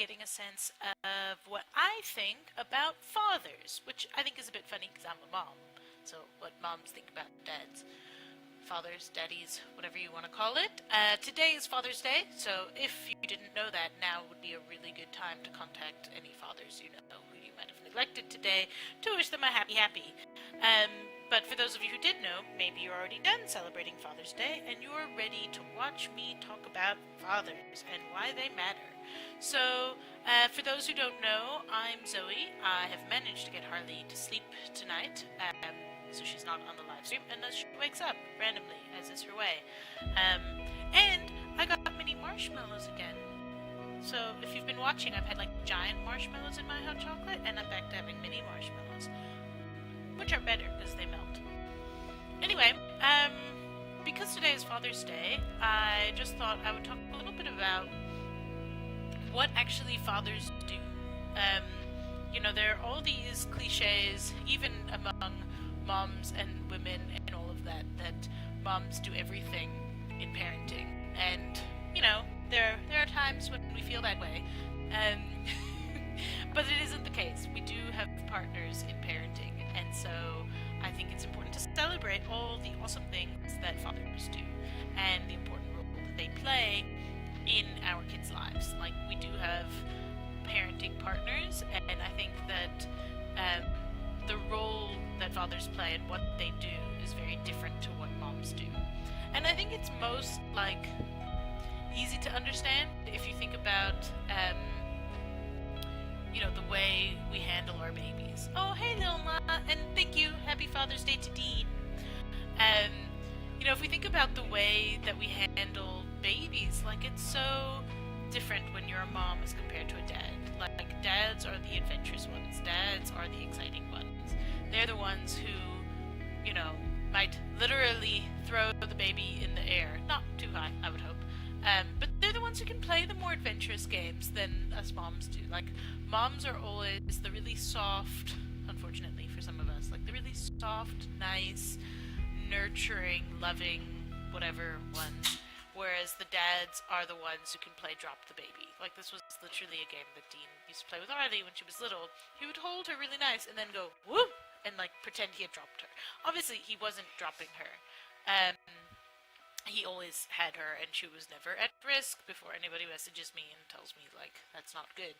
getting a sense of what I think about fathers, which I think is a bit funny because I'm a mom. So, what moms think about dads. Fathers, daddies, whatever you want to call it. Today is Father's Day, so if you didn't know that, now would be a really good time to contact any fathers you know who you might have neglected today to wish them a happy. But for those of you who did know, maybe you're already done celebrating Father's Day and you're ready to watch me talk about fathers and why they matter. So, for those who don't know, I'm Zoe. I have managed to get Harley to sleep tonight. So she's not on the live stream unless she wakes up randomly, as is her way. And I got mini marshmallows again. So if you've been watching, I've had like giant marshmallows in my hot chocolate, and I'm back to having mini marshmallows, which are better because they melt. Anyway, because today is Father's Day, I just thought I would talk a little bit about what actually fathers do. There are all these cliches, even among moms and women and all of that moms do everything in parenting, and there are times when we feel that way, but it isn't the case. We do have partners in parenting, and so I think it's important to celebrate all the awesome things that fathers do and the important role that they play in our kids' lives. Like, we do have parenting partners, and I think that the role that fathers play and what they do is very different to what moms do. And I think it's most easy to understand if you think about the way we handle our babies. Oh, hey Lilma, and thank you, happy Father's Day to Dean. If we think about the way that we handle babies, it's so different when you're a mom as compared to a dad. Dads are the adventurous ones. Dads are the exciting ones. They're the ones who, might literally throw the baby in the air. Not too high, I would hope. But they're the ones who can play the more adventurous games than us moms do. Moms are always the really soft, unfortunately for some of us, the really soft, nice, nurturing, loving, whatever ones. Whereas the dads are the ones who can play drop the baby. This was literally a game that Dean used to play with Harley when she was little. He would hold her really nice and then go, whoop, and pretend he had dropped her. Obviously, he wasn't dropping her. He always had her, and she was never at risk before anybody messages me and tells me, that's not good.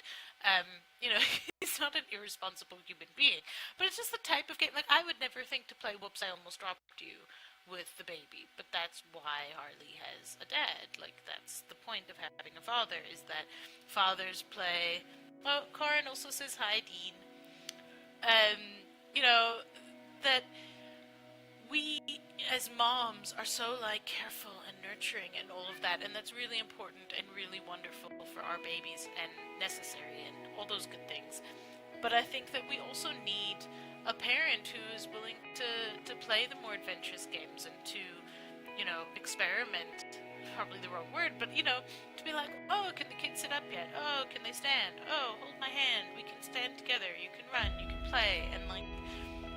He's not an irresponsible human being. But it's just the type of game, I would never think to play whoops, I almost dropped you with the baby. But that's why Harley has a dad. That's the point of having a father, is that fathers play... Well, Corin also says hi, Dean. That we as moms are so careful and nurturing and all of that, and that's really important and really wonderful for our babies and necessary and all those good things. But I think that we also need a parent who is willing to play the more adventurous games and to experiment, probably the wrong word, but to be oh, can the kids sit up yet? Oh, can they stand? Oh, hold my hand, we can stand together, you can run, you can play, and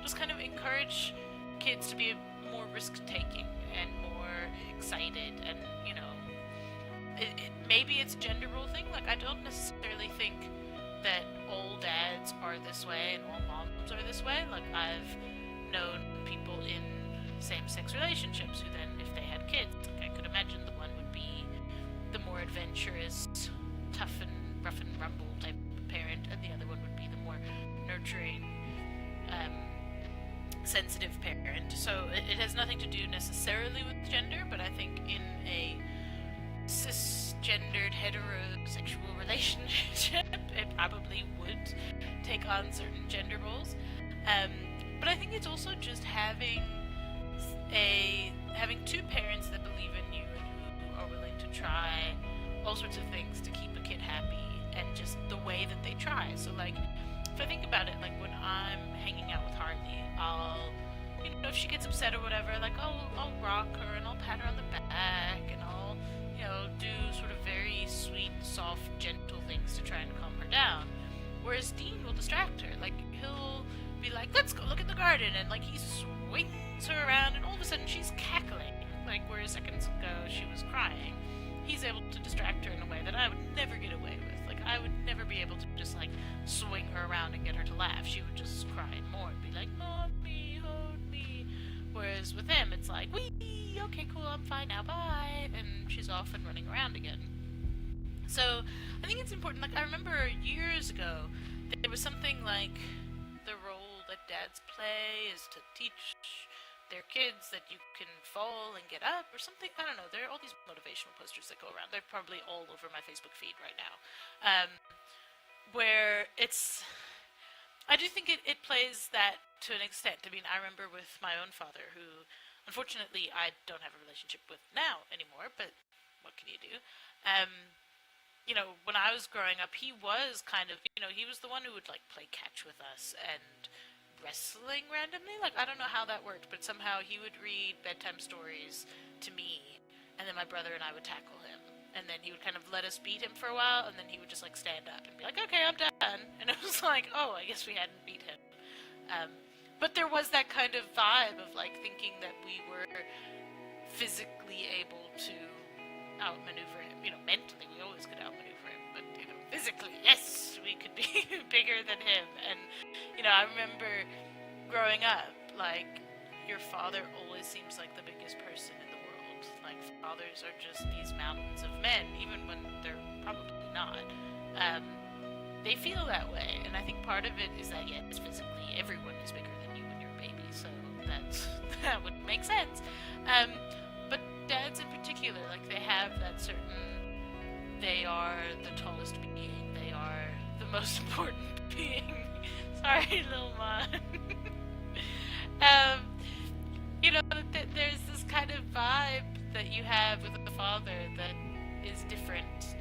just kind of encourage kids to be more risk-taking and more excited, and maybe it's a gender role thing. I don't necessarily think that all dads are this way and all moms are this way. I've known people in same-sex relationships who then, if they had kids, I could imagine the one would be the more adventurous, tough and rough and rumble type parent, and the other one would be the more nurturing, sensitive parent. So it has nothing to do necessarily with gender, but I think in a cisgendered heterosexual relationship it probably would take on certain gender roles. But I think it's also just having two parents that believe in you and who are willing to try all sorts of things to keep a kid happy, and just the way that they try. So if I think about it, when I'm hanging out with Harley, I'll, if she gets upset or whatever, I'll rock her and I'll pat her on the back and I'll, do sort of very sweet, soft, gentle things to try and calm her down. Whereas Dean will distract her. He'll be let's go look at the garden, and he swings her around, and all of a sudden she's cackling. Whereas seconds ago she was crying. He's able to distract her in a way that I would never get away with. I would never able to just like swing her around and get her to laugh. She would just cry more and be like, "Mommy, hold me." Whereas with him, it's like, "Wee, okay, cool, I'm fine now, bye," and she's off and running around again. So I think it's important. Like I remember years ago, there was something like the role that dads play is to teach their kids that you can fall and get up or something. I don't know. There are all these motivational posters that go around. They're probably all over my Facebook feed right now. Where it's, I do think it plays that to an extent. I mean, I remember with my own father, who unfortunately I don't have a relationship with now anymore, but what can you do? You know, when I was growing up, he was kind of, you know, he was the one who would like play catch with us and wrestling randomly. Like, I don't know how that worked, but somehow he would read bedtime stories to me, and then my brother and I would tackle him. And then he would kind of let us beat him for a while, and then he would just like stand up and be like, "Okay, I'm done." And it was like, oh, I guess we hadn't beat him. But there was that kind of vibe of like thinking that we were physically able to outmaneuver him. You know, mentally we always could outmaneuver him, but you know, physically, yes, we could be bigger than him. And you know, I remember growing up, like, your father always seems like the biggest person in the world. Like, fathers are just these mountains of men, even when they're probably not. They feel that way, and I think part of it is that, yes, physically everyone is bigger than you when you're a baby, so that would make sense. But dads in particular, like, they have that certain, they are the tallest being, they are the most important being. Sorry, little man. You know, there's this kind of vibe that you have with a father that is different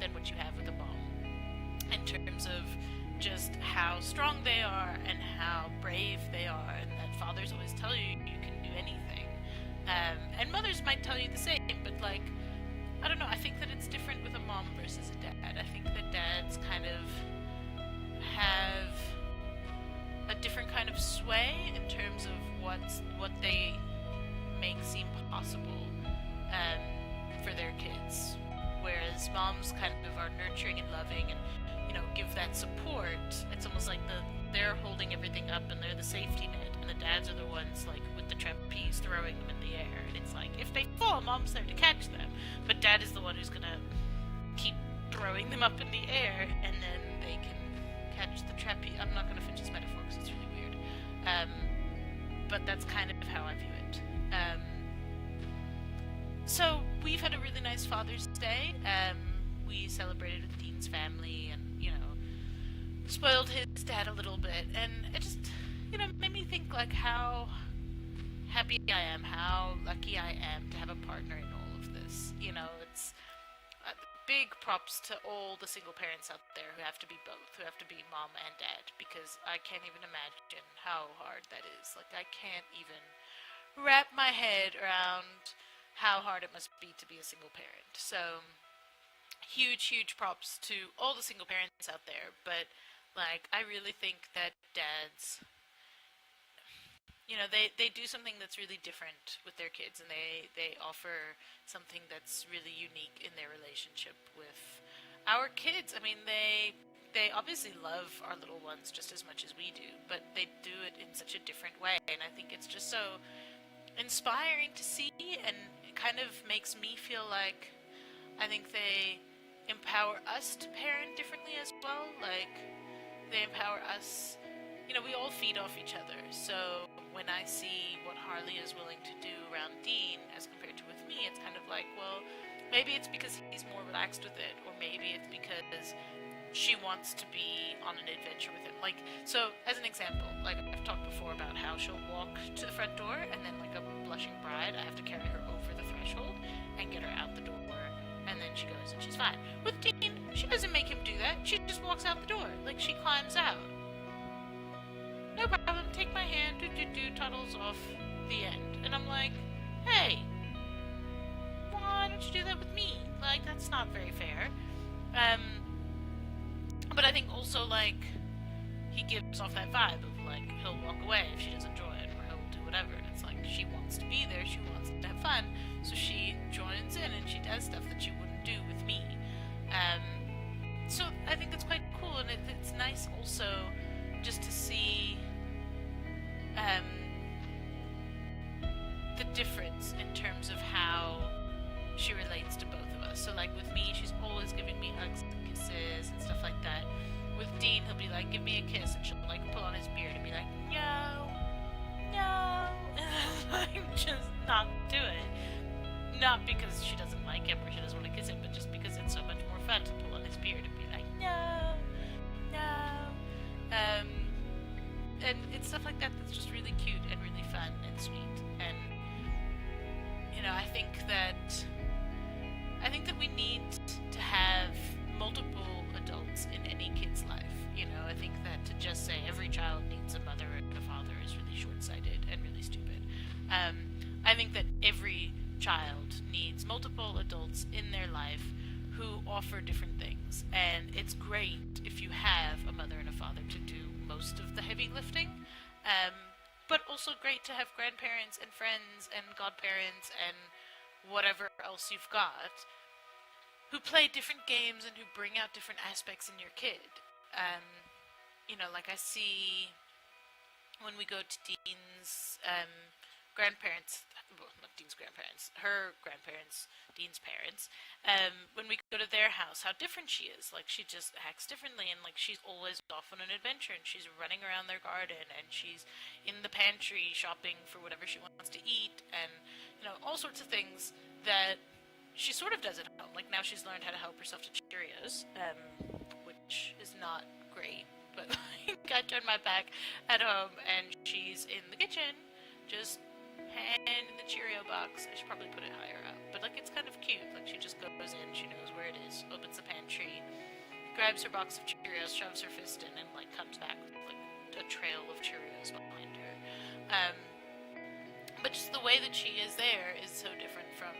than what you have with a mom, in terms of just how strong they are and how brave they are, and that fathers always tell you you can do anything. And mothers might tell you the same, but like, I don't know, I think that it's different with a mom versus a dad. I think that dads kind of have a different kind of sway in terms of what they make seem possible for their kids, whereas moms kind of are nurturing and loving and, you know, give that support. It's almost like they're holding everything up and they're the safety net, and the dads are the ones like with the trapeze throwing them in the air, and it's like if they fall, mom's there to catch them, but dad is the one who's gonna keep throwing them up in the air, and then they can catch the trapeze. I'm not gonna finish this metaphor because it's really weird, but that's kind of how I view it. So we've had a really nice Father's Day. We celebrated with Dean's family, and you know, spoiled his dad a little bit, and it just, you know, made me think like how happy I am, how lucky I am to have a partner in all of this. You know, it's big props to all the single parents out there who have to be both, who have to be mom and dad, because I can't even imagine how hard that is. Like, I can't even wrap my head around how hard it must be to be a single parent. So huge props to all the single parents out there, but like, I really think that dads, you know, they do something that's really different with their kids, and they offer something that's really unique in their relationship with our kids. I mean, they obviously love our little ones just as much as we do, but they do it in such a different way, and I think it's just so inspiring to see, and it kind of makes me feel like I think they empower us to parent differently as well. Like, they empower us. You know, we all feed off each other, so when I see what Harley is willing to do around Dean as compared to with me, it's kind of like, well, maybe it's because he's more relaxed with it, or maybe it's because she wants to be on an adventure with him. Like, so as an example, like, I've talked before about how she'll walk to the front door, and then like a blushing bride, I have to carry her over the threshold and get her out the door, and then she goes and she's fine. With Dean, she doesn't make him do that. She just walks out the door. Like, she climbs out. No problem, take my hand, toddles off, the end. And I'm like, hey, why don't you do that with me? Like, that's not very fair. But I think also, like, he gives off that vibe of, like, he'll walk away if she doesn't join, or he'll do whatever, and it's like, she wants to be there, she wants to have fun, so she joins in and she does stuff that she wouldn't do with me. So I think that's quite give me a kiss, and she'll like pull on his beard and be like, no, no, like just not do it. Not because she doesn't like him or she doesn't want to kiss him, but just because it's so much more fun to pull on his beard and be like, no, no. And it's stuff like that that's just really cute and really fun and sweet. And I think that we need to have multiple adults in any kid's life. I think that to just say every child needs a mother and a father is really short-sighted and really stupid. I think that every child needs multiple adults in their life who offer different things, and it's great if you have a mother and a father to do most of the heavy lifting, but also great to have grandparents and friends and godparents and whatever else you've got who play different games and who bring out different aspects in your kid. Like I see when we go to Dean's grandparents, well, not Dean's grandparents, her grandparents, Dean's parents, when we go to their house, how different she is. Like, she just acts differently, and like she's always off on an adventure, and she's running around their garden, and she's in the pantry shopping for whatever she wants to eat, and all sorts of things that she sort of does at home. Like, now she's learned how to help herself to Cheerios, which is not great, but like, I turn my back at home and she's in the kitchen just hand in the Cheerio box. I should probably put it higher up, but like, it's kind of cute. Like, she just goes in, she knows where it is, opens the pantry, grabs her box of Cheerios, shoves her fist in, and like comes back with like a trail of Cheerios behind her. But just the way that she is there is so different from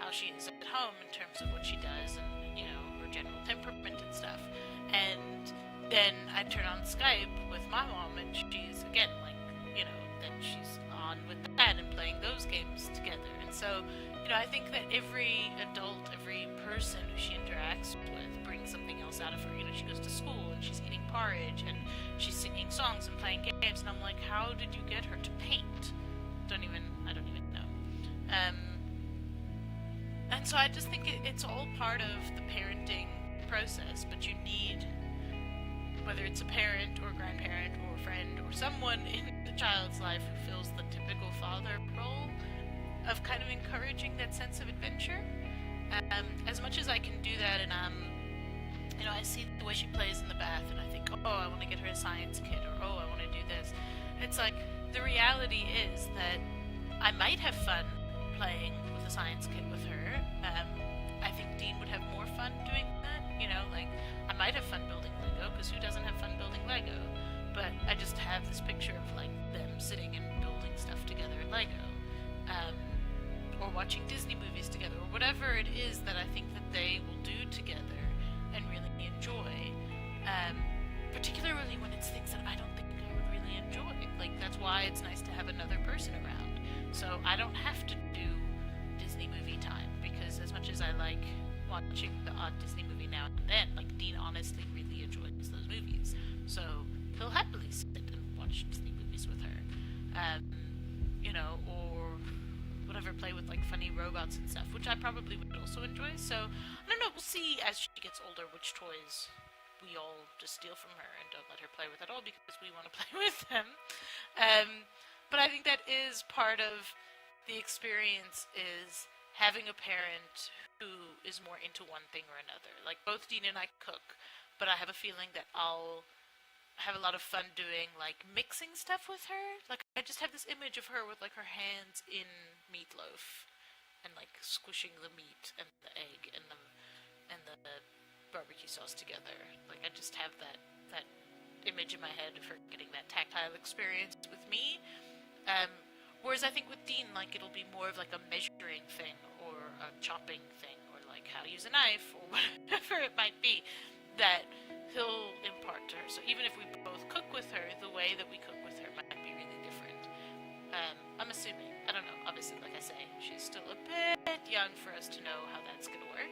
how she is at home in terms of what she does and her general temperament and stuff. And then I turn on Skype with my mom, and she's again like, then she's on with that and playing those games together. And so, I think that every adult, every person who she interacts with brings something else out of her. She goes to school and she's eating porridge and she's singing songs and playing games, and I'm like, how did you get her to paint? I don't even know. And so I just think it's all part of the parenting process, but you need, whether it's a parent or a grandparent or a friend or someone in the child's life who fills the typical father role of kind of encouraging that sense of adventure. As much as I can do that, and I see the way she plays in the bath, and I think, oh, I want to get her a science kit, or oh, I want to do this. It's like, the reality is that I might have fun playing with a science kit with her. I think Dean would have more fun doing that. Like, I might have fun building Lego, because who doesn't have fun building Lego? But I just have this picture of like them sitting and building stuff together in Lego, or watching Disney movies together, or whatever it is that I think that they will do together and really enjoy. Particularly when it's things that I don't think I would really enjoy. Like, that's why it's nice to have another person around. So I don't have to do Disney movie time, because as much as I like watching the odd Disney movie now and then, like, Dean honestly really enjoys those movies. So he'll happily sit and watch Disney movies with her. Or whatever, play with like funny robots and stuff, which I probably would also enjoy. So I don't know, we'll see as she gets older which toys we all just steal from her and don't let her play with at all because we want to play with them. But I think that is part of the experience, is having a parent who is more into one thing or another. Like, both Dean and I cook, but I have a feeling that I'll have a lot of fun doing like mixing stuff with her. Like, I just have this image of her with like her hands in meatloaf and like squishing the meat and the egg and the barbecue sauce together. Like, I just have that image in my head of her getting that tactile experience with me. Whereas I think with Dean, like, it'll be more of like a measuring thing or a chopping thing or like how to use a knife or whatever it might be that he'll impart to her. So even if we both cook with her, the way that we cook with her might be really different. I'm assuming. I don't know. Obviously, like I say, she's still a bit young for us to know how that's going to work.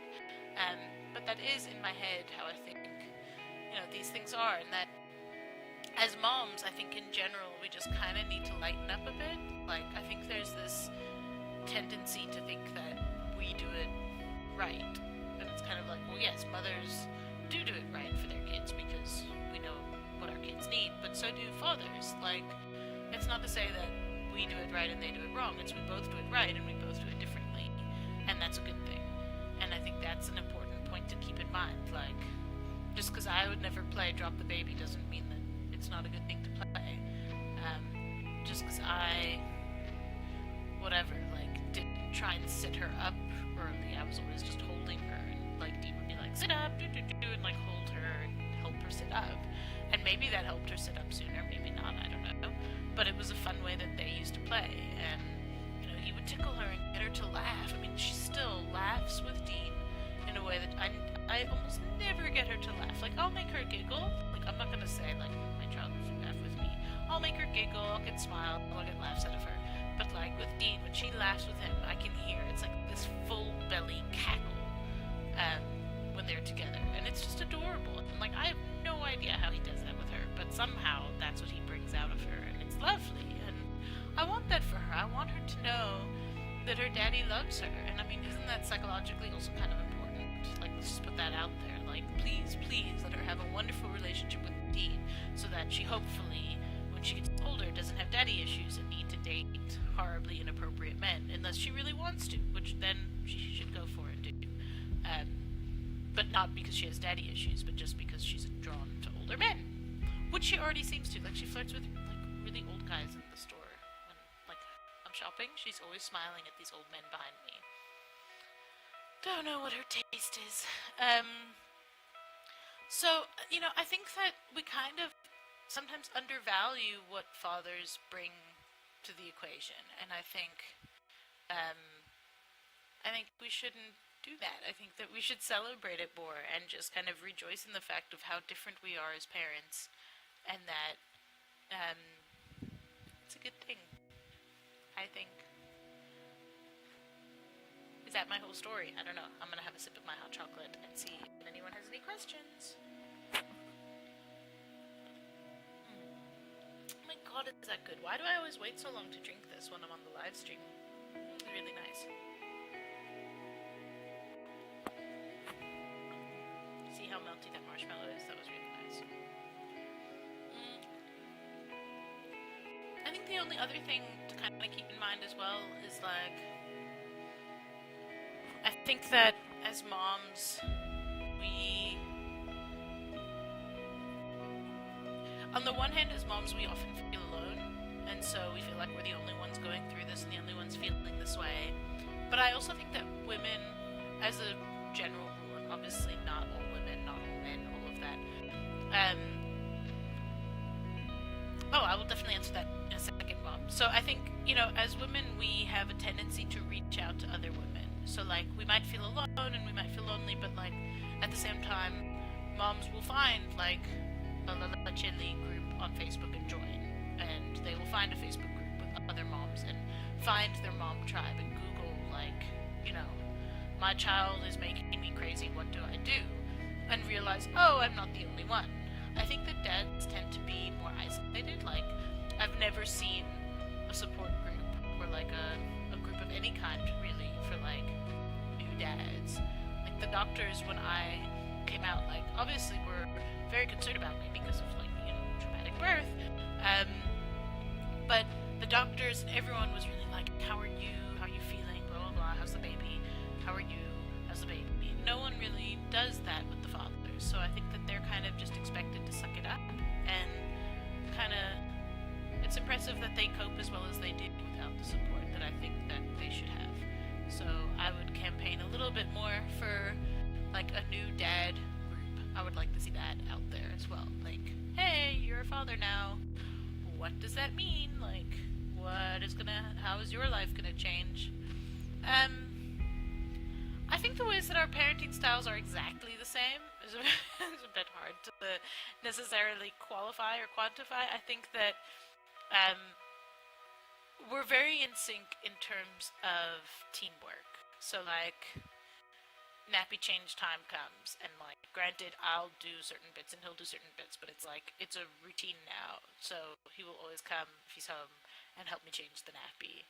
But that is in my head how I think, these things are. And that as moms, I think in general, we just kind of need to lighten up a bit. Like, I think there's this tendency to think that we do it right. And it's kind of like, well, yes, mothers do it right for their kids because we know what our kids so do fathers. Like, it's not to say that we do it right and they do it wrong. It's we both do it right and we both do it differently, and that's a good thing. And I think that's an important point to keep in mind. Like, just because I would never play drop the baby doesn't mean that it's not a good thing to play. Just because I, whatever, like, didn't try and sit her up early. I was always just holding her, and like Dean would be like, sit up, and like hold her and help her sit up. And maybe that helped her sit up sooner, maybe not, I don't know. But it was a fun way that they used to play, and he would tickle her and get her to laugh. I mean, she still laughs with Dean in a way that I almost never get her to laugh. Like, I'll make her giggle. Like, I'm not gonna say, like, my child should laugh with me. I'll make her giggle, I'll get smiles, I'll get laughs out of her. But, like, with Dean, when she laughs with him, I can hear it's like this full belly cackle when they're together. And it's just adorable. And, like, I have no idea how he does that with her, but somehow that's what he brings out of her, and it's lovely. And I want that for her. I want her to know that her daddy loves her. And, I mean, isn't that psychologically also kind of important? Like, let's just put that out there. Like, please, please let her have a wonderful relationship with Dean so that she hopefully, when she gets older, doesn't have daddy issues and need to date horribly inappropriate men, unless she really wants to, which then she should go for it, do. But not because she has daddy issues, but just because she's drawn to older men, which she already seems to. Like, she flirts with, like, really old guys in the store. When, like, I'm shopping, she's always smiling at these old men behind me. Don't know what her taste is. So, I think that we kind of sometimes undervalue what fathers bring to the equation, and I think we shouldn't do that. I think that we should celebrate it more and just kind of rejoice in the fact of how different we are as parents, and that it's a good thing, I think. Is that my whole story? I don't know. I'm gonna have a sip of my hot chocolate and see if anyone has any questions. Oh my god, is that good? Why do I always wait so long to drink this when I'm on the live stream? It's really nice. See how melty that marshmallow is? That was really nice. I think the only other thing to kind of keep in mind as well is, like, I think that as moms, on the one hand, as moms, we often feel alone, and so we feel like we're the only ones going through this and the only ones feeling this way. But I also think that women, as a general rule, and obviously not all women, not all men, all of that. I will definitely answer that in a second, Mom. So I think, as women, we have a tendency to reach out to other women. So, like, we might feel alone and we might feel lonely, but, like, at the same time, moms will find, like, a Chili group on Facebook and join. And they will find a Facebook group with other moms and find their mom tribe and Google, like, my child is making me crazy, what do I do? And realize, oh, I'm not the only one. I think that dads tend to be more isolated. Like, I've never seen a support group or, like, a group of any kind, really, for, like, new dads. Like, the doctors, when I came out, like, obviously were very concerned about me because of, like, traumatic birth. But the doctors and everyone was really like, how are you? How are you feeling? Blah, blah, blah. How's the baby? How are you? How's the baby? No one really does that with the fathers. So I think that they're kind of just expected to suck it up. And kind of, it's impressive that they cope as well as they do without the support that I think that they should have. So I would campaign a little bit more for, like, a new dad group. I would like to see that out there as well. Like, hey, you're a father now. What does that mean? Like, how is your life gonna change? I think the ways that our parenting styles are exactly the same is a bit hard to necessarily qualify or quantify. I think that we're very in sync in terms of teamwork. So, like, nappy change time comes, and, like, granted, I'll do certain bits and he'll do certain bits, but it's like, it's a routine now, so he will always come if he's home and help me change the nappy.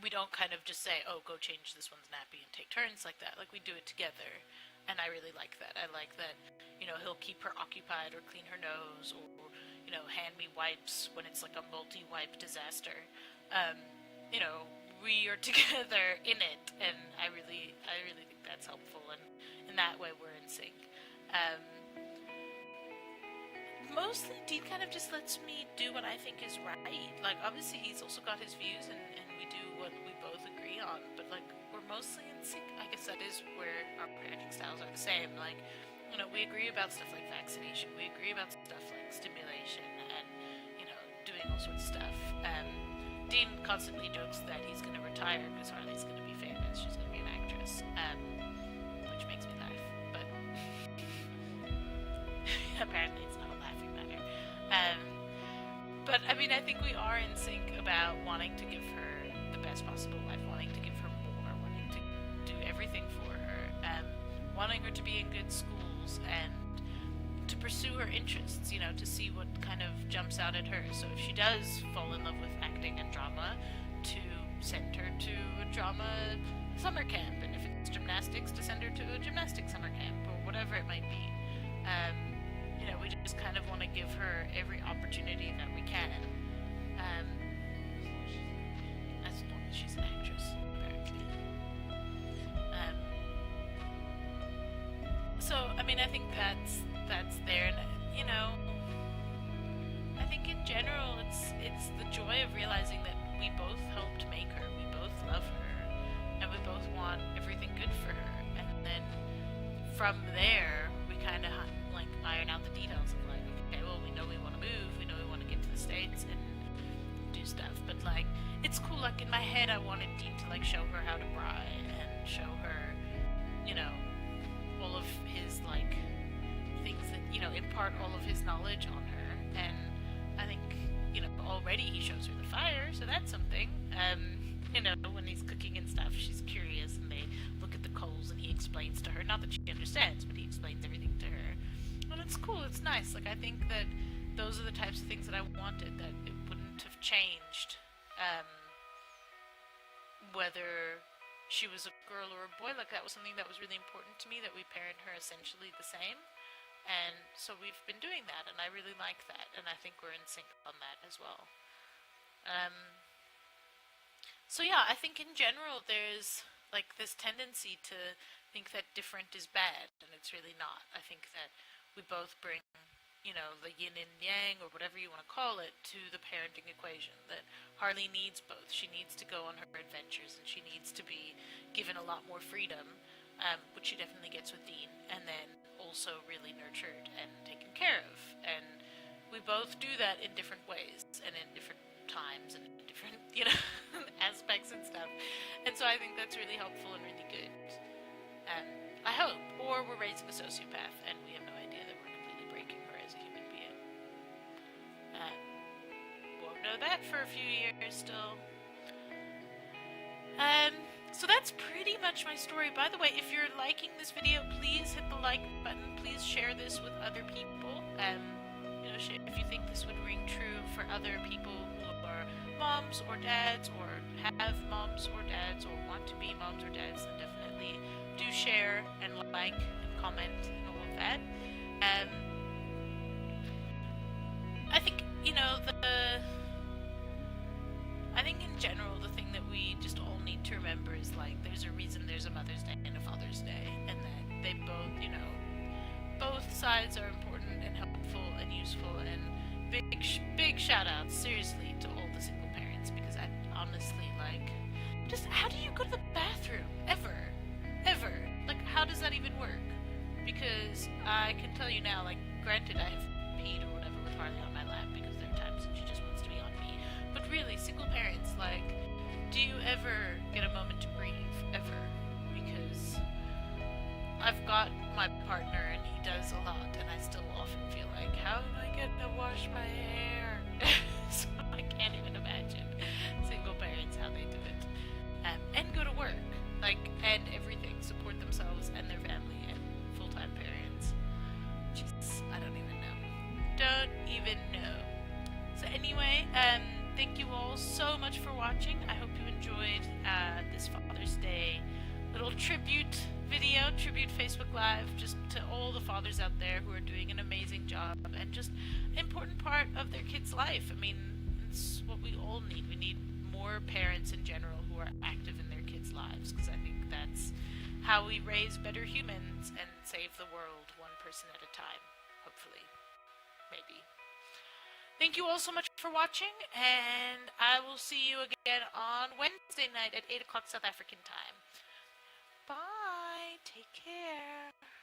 We don't kind of just say, oh, go change this one's nappy and take turns like that. Like, we do it together. And I really like that. I like that, he'll keep her occupied or clean her nose or, hand me wipes when it's like a multi-wipe disaster. Um, we are together in it, and I really think that's helpful, and in that way we're in sync. Um, Mostly Dean kind of just lets me do what I think is right. Like, obviously he's also got his views, and we do what we both agree on, but like, we're mostly in sync. I guess that is where our parenting styles are the same. Like, we agree about stuff like vaccination, we agree about stuff like stimulation, and, doing all sorts of stuff. Dean constantly jokes that he's going to retire because Harley's going to be famous, she's going to be an actress, which makes me laugh, but apparently it's not a laughing matter. But I mean, I think we are in sync about wanting to give her the best possible life, wanting to give her more, wanting to do everything for her, wanting her to be in good schools and to pursue her interests, to see what kind of jumps out at her. So if she does fall in love with acting and drama, to send her to a drama summer camp, and if it's gymnastics, to send her to a gymnastics summer camp, or whatever it might be. We just kind of want to give her every opportunity that we can. As long as she's an actress, apparently. So, I mean, I think that's there, and I think in general, it's the joy of realizing that we both helped make her, we both love her, and we both want everything good for her, and then from there, we kind of like iron out the details of like, okay, well, we know we want to move, we know we want to get to the States and do stuff, but like, it's cool. Like, in my head, I wanted Dean to like show her how to braai and show her, all of his like things that, impart all of his knowledge on her, and I think, already he shows her the fire, so that's something. When he's cooking and stuff, she's curious, and they look at the coals, and he explains to her, not that she understands, but he explains everything to her. And it's cool, it's nice. Like, I think that those are the types of things that I wanted, that it wouldn't have changed, whether she was a girl or a boy. Like, that was something that was really important to me, that we parent her essentially the same. And so we've been doing that, and I really like that, and I think we're in sync on that as well. So yeah, I think in general there's like this tendency to think that different is bad, and it's really not. I think that we both bring, the yin and yang, or whatever you want to call it, to the parenting equation. That Harley needs both. She needs to go on her adventures, and she needs to be given a lot more freedom, which she definitely gets with Dean, and then also really nurtured and taken care of. And we both do that in different ways, and in different times, and in different, aspects and stuff. And so I think that's really helpful and really good. I hope. Or we're raising a sociopath, and we have no idea that we're completely breaking her as a human being. Won't know that for a few years still. So that's pretty much my story. By the way, if you're liking this video, please hit the like button. Please share this with other people. If you think this would ring true for other people who are moms or dads, or have moms or dads, or want to be moms or dads, then definitely do share and like and comment and all of that. I think, I think in general, the thing that we just all need to remember is, like, there's a reason there's a Mother's Day and a Father's Day, and that they both, both sides are important and helpful and useful, and big shout outs, seriously, to all the single parents, because I honestly, like, just, how do you go to the bathroom? Ever? Like, how does that even work? Because I can tell you now, like, granted, I have peed or whatever with Harley on my lap, because there are times when she just wants to be on me, but really, single parents, like, do you ever get a moment to breathe? Ever? Because I've got my partner, and he does a lot, and I still often feel like, how am I going to wash my hair? So I can't even imagine single parents, how they do it. And go to work, like, and everything, support themselves and their family, and full-time parents. Jeez, I don't even know. So anyway, thank you all so much for watching. I hope you enjoyed this Father's Day little tribute video, tribute Facebook Live, just to all the fathers out there who are doing an amazing job and just an important part of their kids' life. I mean, it's what we all need. We need more parents in general who are active in their kids' lives, because I think that's how we raise better humans and save the world one person at a time, hopefully. Maybe. Thank you all so much for watching, and I will see you again on Wednesday night at 8 o'clock South African time. Bye. Take care.